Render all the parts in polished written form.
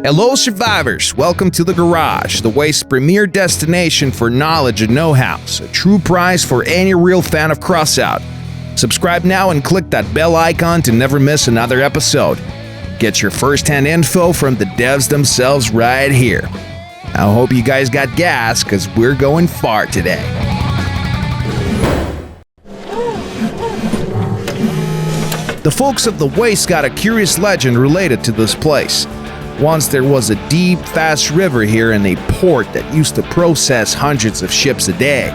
Hello survivors, welcome to The Garage, the Waste's premier destination for knowledge and know-how, a true prize for any real fan of Crossout. Subscribe now and click that bell icon to never miss another episode. Get your first-hand info from the devs themselves right here. I hope you guys got gas, because we're going far today. The folks of the Waste got a curious legend related to this place. Once there was a deep, fast river here and a port that used to process hundreds of ships a day.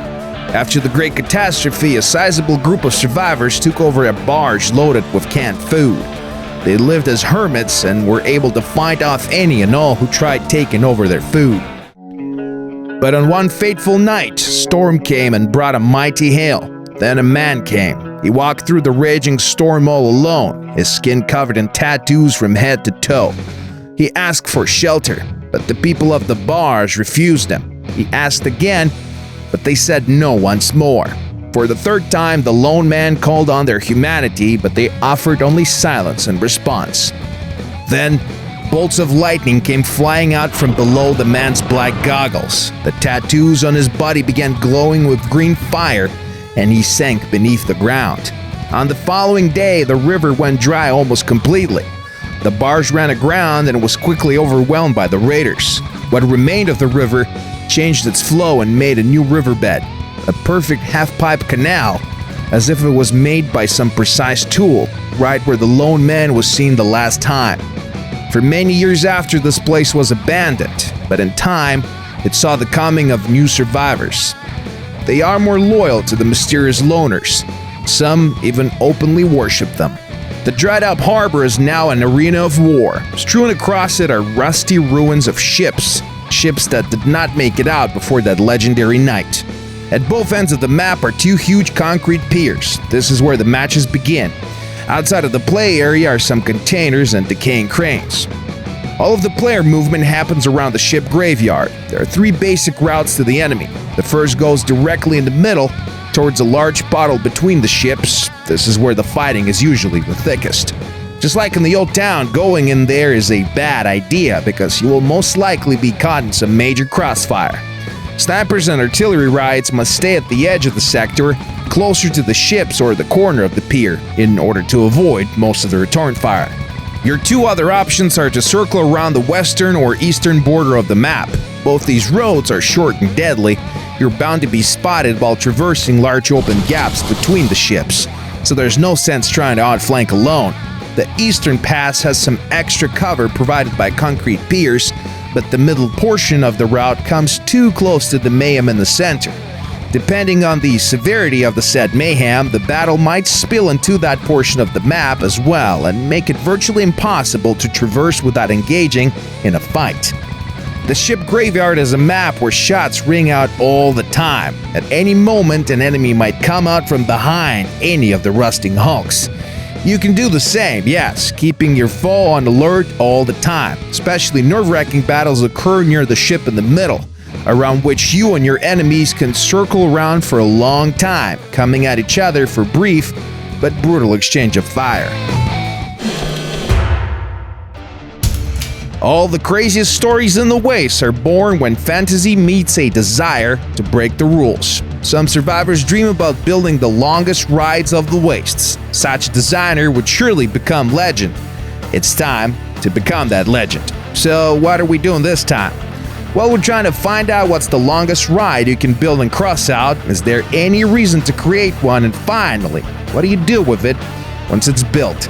After the Great Catastrophe, a sizable group of survivors took over a barge loaded with canned food. They lived as hermits and were able to fight off any and all who tried taking over their food. But on one fateful night, a storm came and brought a mighty hail. Then a man came. He walked through the raging storm all alone, his skin covered in tattoos from head to toe. He asked for shelter, but the people of the barge refused him. He asked again, but they said no once more. For the third time, the lone man called on their humanity, but they offered only silence in response. Then, bolts of lightning came flying out from below the man's black goggles. The tattoos on his body began glowing with green fire, and he sank beneath the ground. On the following day, the river went dry almost completely. The barge ran aground and was quickly overwhelmed by the raiders. What remained of the river changed its flow and made a new riverbed, a perfect half-pipe canal, as if it was made by some precise tool, right where the lone man was seen the last time. For many years after, this place was abandoned, but in time, it saw the coming of new survivors. They are more loyal to the mysterious loners. Some even openly worship them. The dried-up harbor is now an arena of war. Strewn across it are rusty ruins of ships that did not make it out before that legendary night. At both ends of the map are two huge concrete piers. This is where the matches begin. Outside of the play area are some containers and decaying cranes. All of the player movement happens around the ship graveyard. There are three basic routes to the enemy. The first goes directly in the middle, towards a large puddle between the ships. This is where the fighting is usually the thickest. Just like in the old town, going in there is a bad idea because you will most likely be caught in some major crossfire. Snipers and artillery raids must stay at the edge of the sector, closer to the ships or the corner of the pier, in order to avoid most of the return fire. Your two other options are to circle around the western or eastern border of the map. Both these roads are short and deadly. You're bound to be spotted while traversing large open gaps between the ships, so there's no sense trying to outflank alone. The eastern pass has some extra cover provided by concrete piers, but the middle portion of the route comes too close to the mayhem in the center. Depending on the severity of the said mayhem, the battle might spill into that portion of the map as well and make it virtually impossible to traverse without engaging in a fight. The ship graveyard is a map where shots ring out all the time. At any moment, an enemy might come out from behind any of the rusting hulks. You can do the same, yes, keeping your foe on alert all the time. Especially nerve-wracking battles occur near the ship in the middle, around which you and your enemies can circle around for a long time, coming at each other for brief but brutal exchange of fire. All the craziest stories in the Waste are born when fantasy meets a desire to break the rules. Some survivors dream about building the longest rides of the Wastes. Such a designer would surely become legend. It's time to become that legend. So what are we doing this time? Well, we're trying to find out what's the longest ride you can build in Crossout. Is there any reason to create one? And finally, what do you do with it once it's built?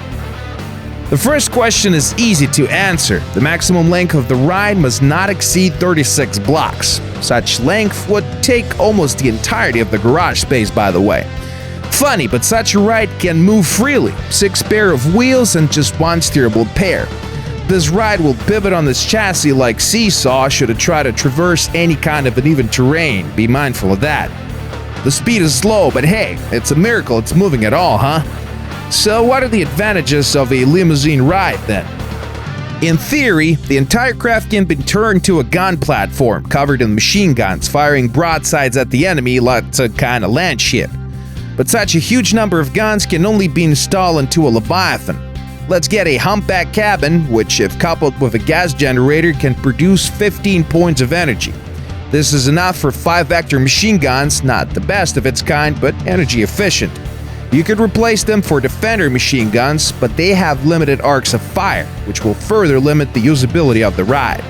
The first question is easy to answer. The maximum length of the ride must not exceed 36 blocks. Such length would take almost the entirety of the garage space, by the way. Funny, but such a ride can move freely. 6 pair of wheels and just one steerable pair. This ride will pivot on this chassis like seesaw should it try to traverse any kind of uneven terrain. Be mindful of that. The speed is slow, but hey, it's a miracle it's moving at all, huh? So what are the advantages of a limousine ride then? In theory, the entire craft can be turned to a gun platform covered in machine guns firing broadsides at the enemy like a kind of land ship. But such a huge number of guns can only be installed into a Leviathan. Let's get a humpback cabin, which if coupled with a gas generator can produce 15 points of energy. This is enough for 5-vector machine guns, not the best of its kind, but energy efficient. You could replace them for Defender machine guns, but they have limited arcs of fire, which will further limit the usability of the ride.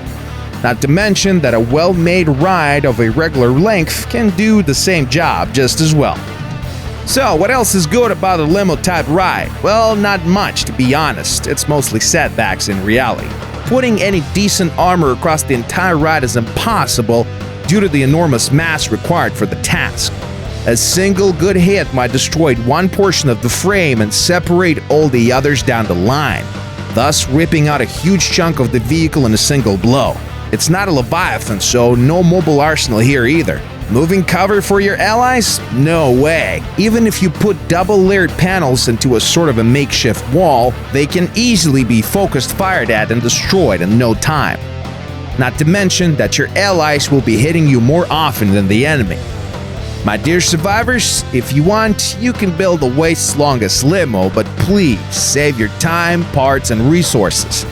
Not to mention that a well-made ride of a regular length can do the same job just as well. So, what else is good about a limo-type ride? Well, not much, to be honest. It's mostly setbacks in reality. Putting any decent armor across the entire ride is impossible due to the enormous mass required for the task. A single good hit might destroy one portion of the frame and separate all the others down the line, thus ripping out a huge chunk of the vehicle in a single blow. It's not a Leviathan, so no mobile arsenal here either. Moving cover for your allies? No way. Even if you put double-layered panels into a sort of a makeshift wall, they can easily be focused fired at and destroyed in no time. Not to mention that your allies will be hitting you more often than the enemy. My dear survivors, if you want, you can build the waste's longest limo, but please save your time, parts, and resources.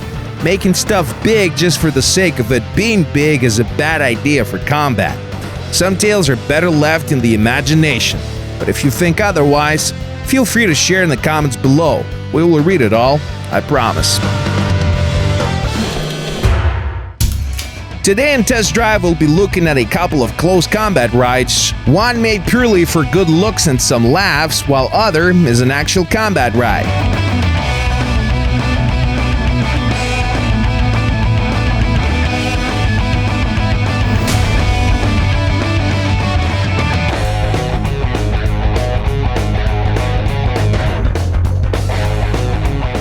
Making stuff big just for the sake of it being big is a bad idea for combat. Some tales are better left in the imagination, but if you think otherwise, feel free to share in the comments below. We will read it all, I promise. Today in Test Drive, we'll be looking at a couple of close combat rides, one made purely for good looks and some laughs, while other is an actual combat ride.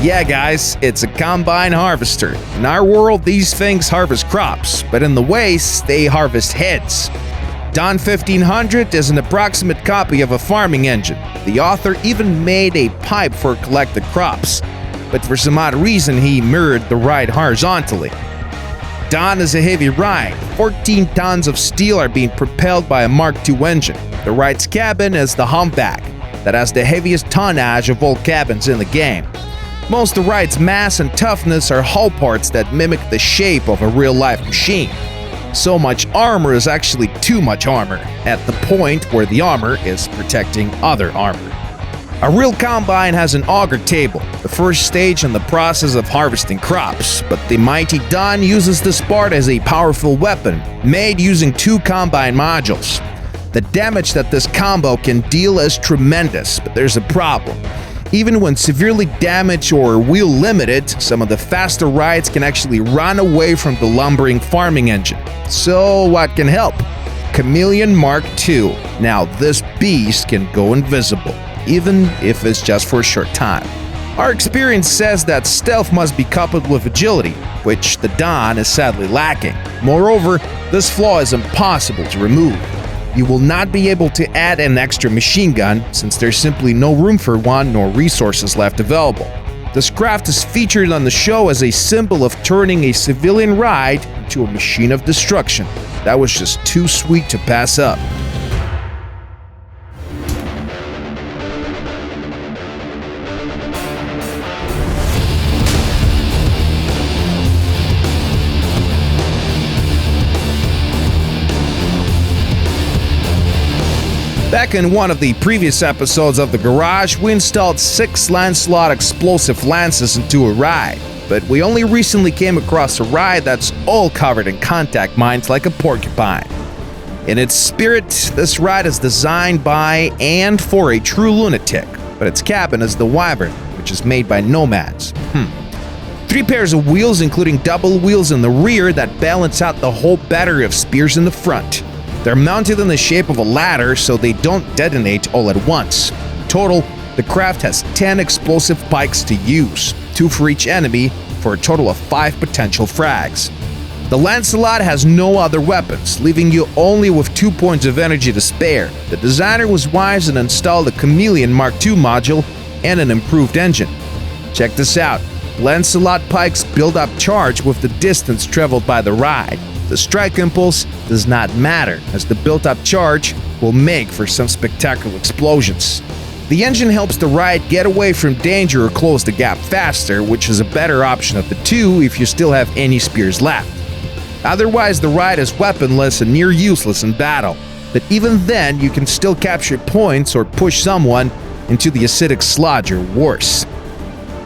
Yeah guys, it's a combine harvester. In our world, these things harvest crops, but in the waste, they harvest heads. Don 1500 is an approximate copy of a farming engine. The author even made a pipe for collected crops, but for some odd reason he mirrored the ride horizontally. Don is a heavy ride. 14 tons of steel are being propelled by a Mark II engine. The ride's cabin is the humpback, that has the heaviest tonnage of all cabins in the game. Most of the ride's mass and toughness are hull parts that mimic the shape of a real-life machine. So much armor is actually too much armor, at the point where the armor is protecting other armor. A real combine has an auger table, the first stage in the process of harvesting crops, but the mighty Don uses this part as a powerful weapon, made using 2 combine modules. The damage that this combo can deal is tremendous, but there's a problem. Even when severely damaged or wheel limited, some of the faster rides can actually run away from the lumbering farming engine. So what can help? Chameleon Mark II. Now this beast can go invisible, even if it's just for a short time. Our experience says that stealth must be coupled with agility, which the Don is sadly lacking. Moreover, this flaw is impossible to remove. You will not be able to add an extra machine gun since there's simply no room for one nor resources left available. This craft is featured on the show as a symbol of turning a civilian ride into a machine of destruction. That was just too sweet to pass up. Back in one of the previous episodes of The Garage, we installed 6 Lancelot explosive lances into a ride, but we only recently came across a ride that's all covered in contact mines like a porcupine. In its spirit, this ride is designed by and for a true lunatic, but its cabin is the Wyvern, which is made by nomads. 3 pairs of wheels, including double wheels in the rear that balance out the whole battery of spears in the front. They're mounted in the shape of a ladder so they don't detonate all at once. Total, the craft has 10 explosive pikes to use, 2 for each enemy, for a total of 5 potential frags. The Lancelot has no other weapons, leaving you only with 2 points of energy to spare. The designer was wise and installed a Chameleon Mark II module and an improved engine. Check this out. Lancelot pikes build up charge with the distance traveled by the ride. The strike impulse does not matter, as the built-up charge will make for some spectacular explosions. The engine helps the ride get away from danger or close the gap faster, which is a better option of the two if you still have any spears left. Otherwise, the ride is weaponless and near useless in battle, but even then you can still capture points or push someone into the acidic sludge or worse.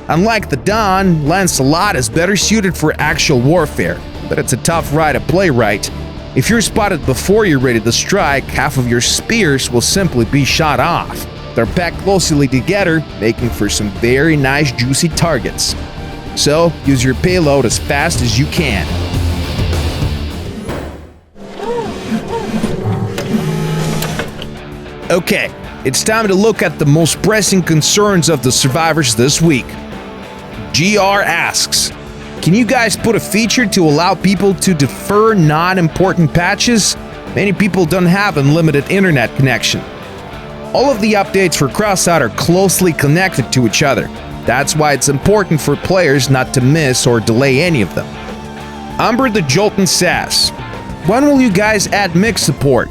Unlike the Dawn, Lancelot is better suited for actual warfare, but it's a tough ride to play right. If you're spotted before you're ready to strike, half of your spears will simply be shot off. They're packed closely together, making for some very nice juicy targets. So, use your payload as fast as you can. Okay, it's time to look at the most pressing concerns of the survivors this week. GR asks, can you guys put a feature to allow people to defer non-important patches? Many people don't have unlimited internet connection. All of the updates for Crossout are closely connected to each other. That's why it's important for players not to miss or delay any of them. Umber the Jolton says, when will you guys add mix support?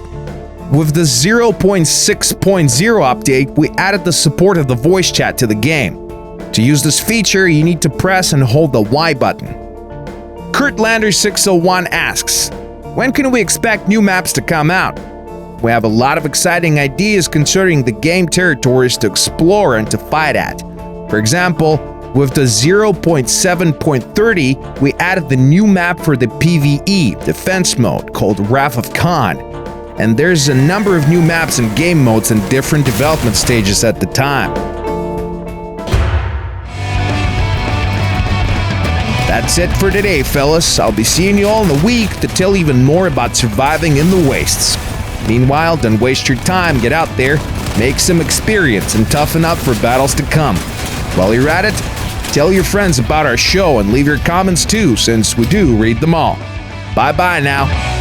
With the 0.6.0 update, we added the support of the voice chat to the game. To use this feature, you need to press and hold the Y button. Kurtlander601 asks, when can we expect new maps to come out? We have a lot of exciting ideas concerning the game territories to explore and to fight at. For example, with the 0.7.30, we added the new map for the PvE defense mode called Wrath of Khan. And there's a number of new maps and game modes in different development stages at the time. That's it for today, fellas. I'll be seeing you all in a week to tell even more about surviving in the wastes. Meanwhile, don't waste your time, get out there, make some experience, and toughen up for battles to come. While you're at it, tell your friends about our show and leave your comments too, since we do read them all. Bye-bye now.